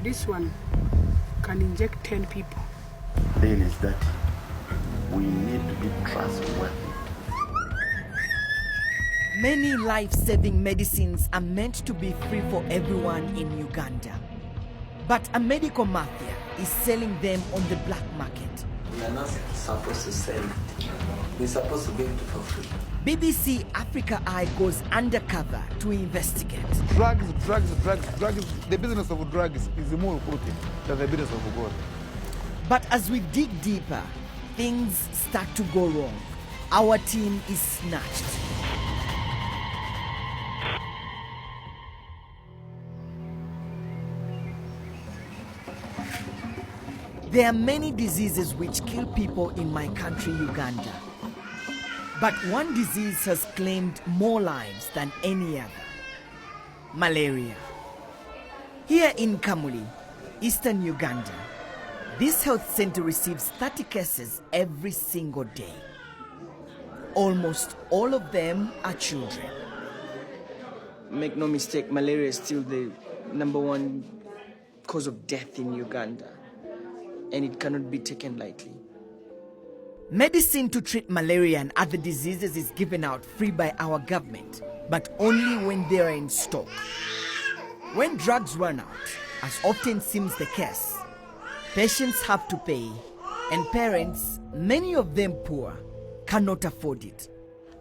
this one can inject 10 people. Then is that we need to be trustworthy. Many life-saving medicines are meant to be free for everyone in Uganda. But a medical mafia is selling them on the black market. We are not supposed to sell. We're supposed to give it for free. BBC Africa Eye goes undercover to investigate. Drugs. The business of drugs is more important than the business of God. But as we dig deeper, things start to go wrong. Our team is snatched. There are many diseases which kill people in my country, Uganda. But one disease has claimed more lives than any other: malaria. Here in Kamuli, eastern Uganda, this health center receives 30 cases every single day. Almost all of them are children. Make no mistake, malaria is still the #1 cause of death in Uganda, and it cannot be taken lightly. Medicine to treat malaria and other diseases is given out free by our government, but only when they are in stock. When drugs run out, as often seems the case, patients have to pay, and parents, many of them poor, cannot afford it.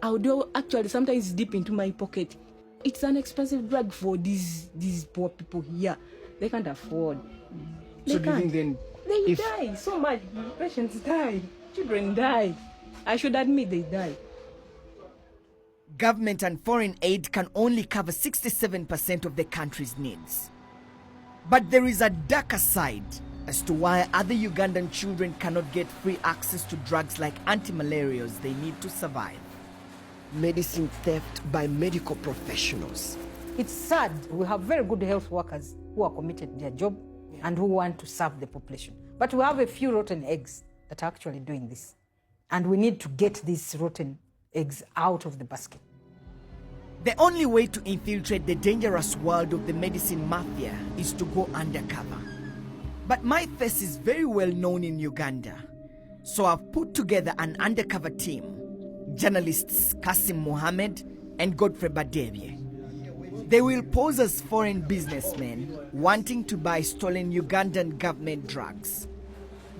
Although actually sometimes dip into my pocket, it's an expensive drug for these poor people here. They can't afford. So do you think then They die so much. Patients die. Children die. I should admit they die. Government and foreign aid can only cover 67% of the country's needs. But there is a darker side as to why other Ugandan children cannot get free access to drugs like anti-malarials they need to survive. Medicine theft by medical professionals. It's sad. We have very good health workers who are committed to their job and who want to serve the population. But we have a few rotten eggs that are actually doing this. And we need to get these rotten eggs out of the basket. The only way to infiltrate the dangerous world of the medicine mafia is to go undercover. But my face is very well known in Uganda, so I've put together an undercover team: journalists Kasim Mohammed and Godfrey Badevye. They will pose as foreign businessmen wanting to buy stolen Ugandan government drugs.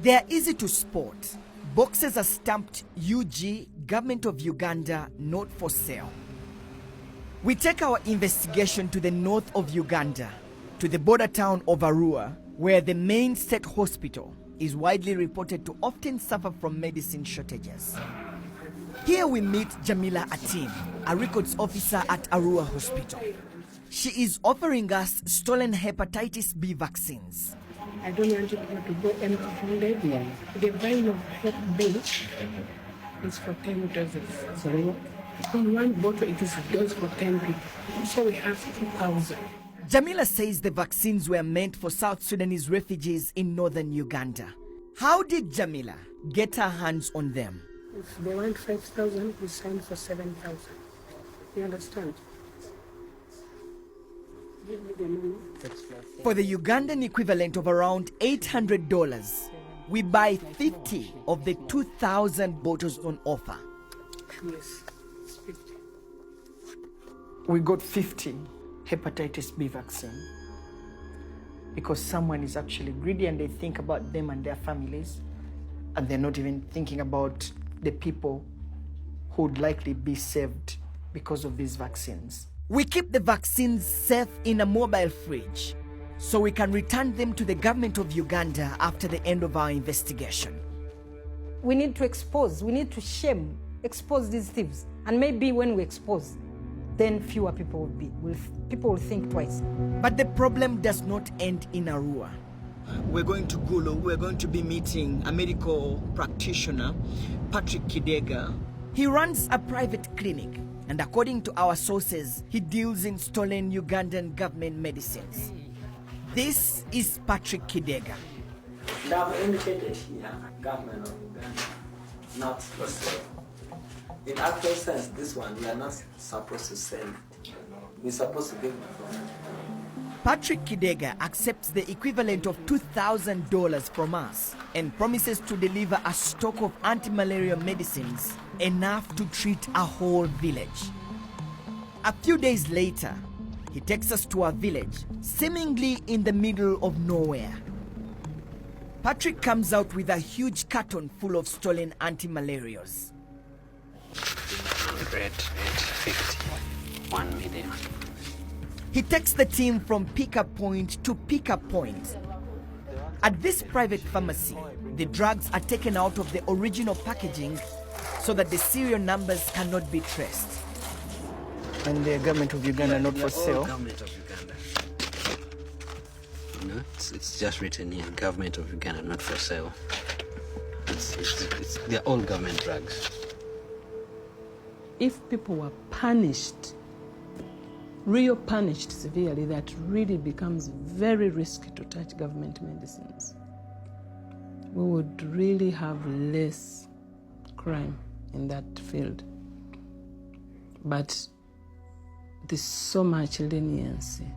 They are easy to spot. Boxes are stamped UG, Government of Uganda, not for sale. We take our investigation to the north of Uganda, to the border town of Arua, where the main state hospital is widely reported to often suffer from medicine shortages. Here we meet Jamila Atim, a records officer at Arua Hospital. She is offering us stolen hepatitis B vaccines. I don't want people to go empty-handed. The vial of Hep B is for 10 doses. So on one bottle, it is a dose for 10 people. So we have 2,000. Jamila says the vaccines were meant for South Sudanese refugees in northern Uganda. How did Jamila get her hands on them? If they want 5,000, we sign for 7,000. You understand? Give me the money. For the Ugandan equivalent of around $800, we buy 50 of the 2,000 bottles on offer. Yes, it's 50. we got 50 hepatitis B vaccine because someone is actually greedy and they think about them and their families, and they're not even thinking about the people who would likely be saved because of these vaccines. We keep the vaccines safe in a mobile fridge so we can return them to the government of Uganda after the end of our investigation. We need to expose, we need to expose these thieves. And maybe when we expose, then fewer people will think twice. But the problem does not end in Arua. We're going to Gulu. We're going to be meeting a medical practitioner, Patrick Kidega. He runs a private clinic, and according to our sources, he deals in stolen Ugandan government medicines. This is Patrick Kidega. They have indicated here, government of Uganda, not for sale. In actual sense, this one we are not supposed to sell. We're supposed to give it for Patrick Kidega accepts the equivalent of $2,000 from us and promises to deliver a stock of anti-malaria medicines enough to treat a whole village. A few days later, he takes us to a village, seemingly in the middle of nowhere. Patrick comes out with a huge carton full of stolen anti-malarials. 1 million. He takes the team from pickup point to pickup point. At this private pharmacy, the drugs are taken out of the original packaging so that the serial numbers cannot be traced. And the government of Uganda not for sale? Government of Uganda. No, it's just written here, government of Uganda, not for sale. They're all government drugs. If people were punished, real punished severely, that really becomes very risky to touch government medicines. We would really have less crime in that field. But there's so much leniency.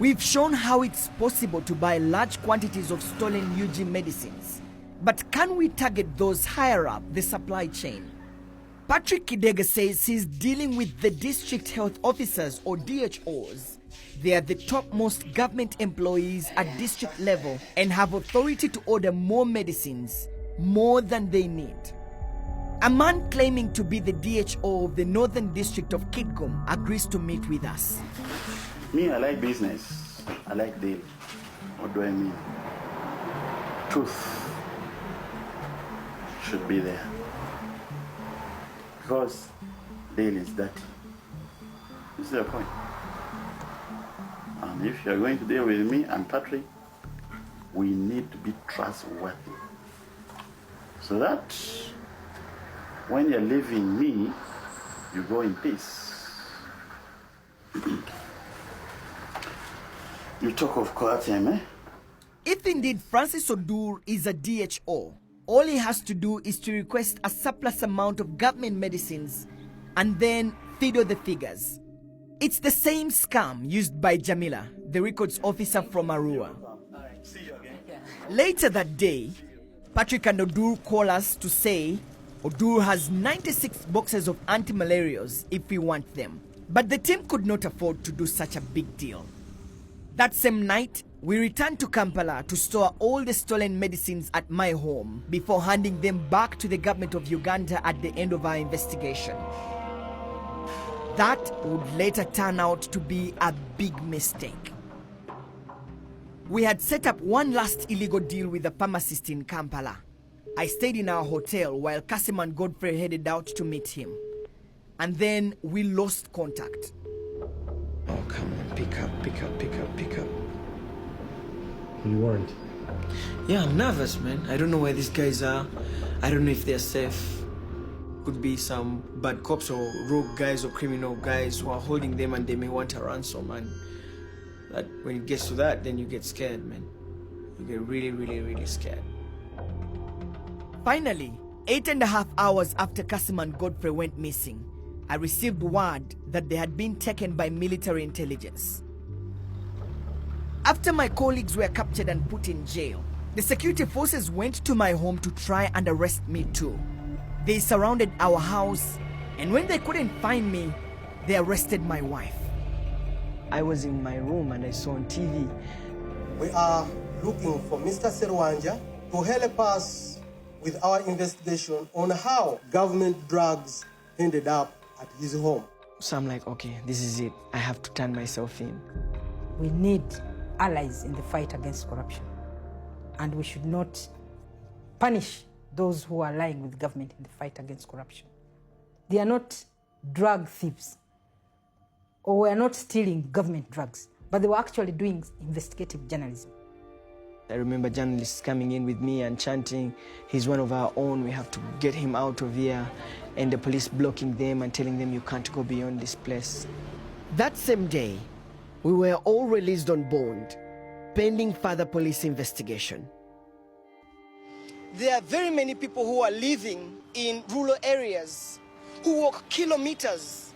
We've shown how it's possible to buy large quantities of stolen UG medicines. But can we target those higher up the supply chain? Patrick Kidega says he's dealing with the district health officers, or DHOs. They are the topmost government employees at district level and have authority to order more medicines, more than they need. A man claiming to be the DHO of the Northern District of Kitgum agrees to meet with us. Me, I like business. I like deal. What do I mean? Truth should be there. Because deal is dirty. This is the point. And if you're going to deal with me and Patrick, we need to be trustworthy. So that when you're leaving me, you go in peace. You talk of coercion, eh? If indeed Francis Odur is a DHO, all he has to do is to request a surplus amount of government medicines and then fiddle the figures. It's the same scam used by Jamila, the records officer from Arua. Later that day, Patrick and Odur call us to say Odur has 96 boxes of anti-malarials if we want them. But the team could not afford to do such a big deal. That same night, we returned to Kampala to store all the stolen medicines at my home before handing them back to the government of Uganda at the end of our investigation. That would later turn out to be a big mistake. We had set up one last illegal deal with a pharmacist in Kampala. I stayed in our hotel while Kasim and Godfrey headed out to meet him. And then we lost contact. Oh, come on, pick up. You weren't? Yeah, I'm nervous, man. I don't know where these guys are. I don't know if they're safe. Could be some bad cops or rogue guys or criminal guys who are holding them and they may want a ransom. And that when it gets to that, then you get scared, man. You get really, really, really scared. Finally, 8.5 hours after Kasim and Godfrey went missing, I received word that they had been taken by military intelligence. After my colleagues were captured and put in jail, the security forces went to my home to try and arrest me too. They surrounded our house, and when they couldn't find me, they arrested my wife. I was in my room and I saw on TV. We are looking for Mr. Serwanja to help us with our investigation on how government drugs ended up at his home. So I'm like, okay, this is it. I have to turn myself in. We need allies in the fight against corruption. And we should not punish those who are allying with government in the fight against corruption. They are not drug thieves, or we are not stealing government drugs, but they were actually doing investigative journalism. I remember journalists coming in with me and chanting, he's one of our own, we have to get him out of here, and the police blocking them and telling them you can't go beyond this place. That same day, we were all released on bond, pending further police investigation. There are very many people who are living in rural areas, who walk kilometers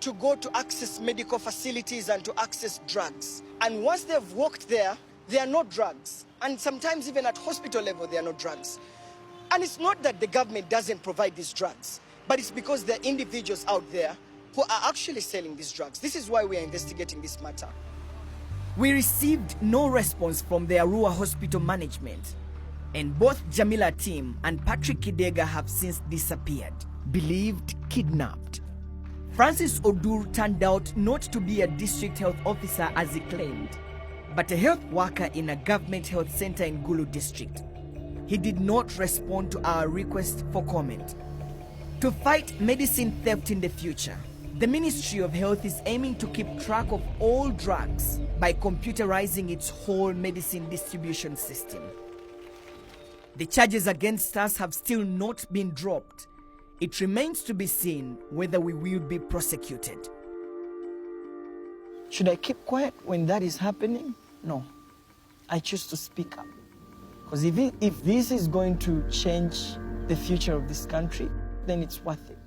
to go to access medical facilities and to access drugs. And once they've walked there, there are no drugs. And sometimes even at hospital level, there are no drugs. And it's not that the government doesn't provide these drugs, but it's because there are individuals out there who are actually selling these drugs. This is why we are investigating this matter. We received no response from the Arua Hospital management, and both Jamila Tim and Patrick Kidega have since disappeared, believed kidnapped. Francis Odur turned out not to be a district health officer as he claimed, but a health worker in a government health center in Gulu district. He did not respond to our request for comment. To fight medicine theft in the future, the Ministry of Health is aiming to keep track of all drugs by computerizing its whole medicine distribution system. The charges against us have still not been dropped. It remains to be seen whether we will be prosecuted. Should I keep quiet when that is happening? No. I choose to speak up. Because if this is going to change the future of this country, then it's worth it.